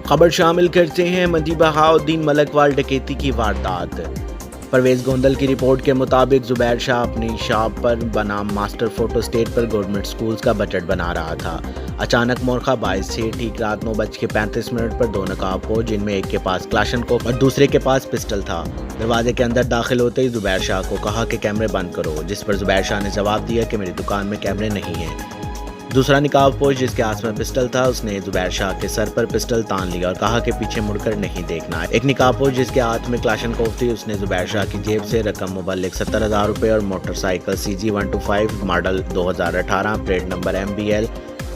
خبر شامل کرتے ہیں مدی بہاؤدین ملکوال ڈکیتی کی واردات۔ پرویز گوندل کی رپورٹ کے مطابق زبیر شاہ اپنی شاپ پر بنام ماسٹر فوٹو اسٹیٹ پر گورنمنٹ سکولز کا بجٹ بنا رہا تھا۔ اچانک مورخہ باعث سے ٹھیک رات 9:35 پر 2 نقابپوش، جن میں ایک کے پاس کلاشنکوف اور دوسرے کے پاس پسٹل تھا، دروازے کے اندر داخل ہوتے ہی زبیر شاہ کو کہا کہ کیمرے بند کرو، جس پر زبیر شاہ نے جواب دیا کہ میری دکان میں کیمرے نہیں ہیں۔ دوسرا نقاب پوش جس کے ہاتھ میں پسٹل تھا، اس نے زبیر شاہ کے سر پر پسٹل تان لیا اور کہا کہ پیچھے مڑ کر نہیں دیکھنا۔ ایک نقاب پوش جس کے ہاتھ میں کلاشنکوف تھی، اس نے زبیر شاہ کی جیب سے رقم مبلغ 70,000 روپے اور motor cycle CG 125 model 2018 plate number MBL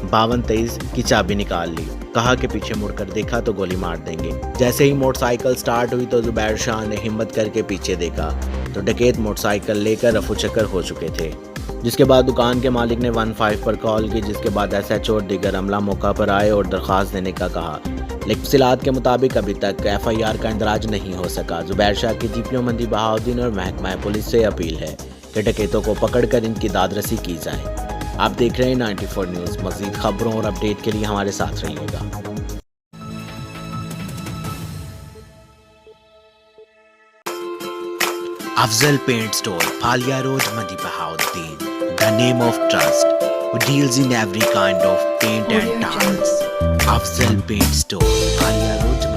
5223 کی چابی نکال لی، کہا کہ پیچھے مڑ کر دیکھا تو گولی مار دیں گے۔ جیسے ہی موٹر سائیکل سٹارٹ ہوئی تو زبیر شاہ نے ہمت کر کے پیچھے دیکھا تو ڈکیت موٹر سائیکل لے کر رفو چکر ہو چکے تھے، جس کے بعد دکان کے مالک نے 15 پر کال کی، جس کے بعد SHO اور دیگر عملہ موقع پر آئے اور درخواست دینے کا کہا، لیکن تفصیلات کے مطابق ابھی تک FIR کا اندراج نہیں ہو سکا۔ زبیر شاہ کی DPO مندی بہاؤدین اور محکمہ پولیس سے اپیل ہے کہ ڈکیتوں کو پکڑ کر ان کی داد رسی کی جائے۔ آپ دیکھ رہے ہیں 94 نیوز۔ مزید خبروں اور اپڈیٹ کے لیے ہمارے ساتھ رہیے گا۔ Afzal paint store, Paliya road, Mandi Bahauddin. The name of trust who deals in every kind of paint and tiles. Afzal Paint Store, Paliya Road,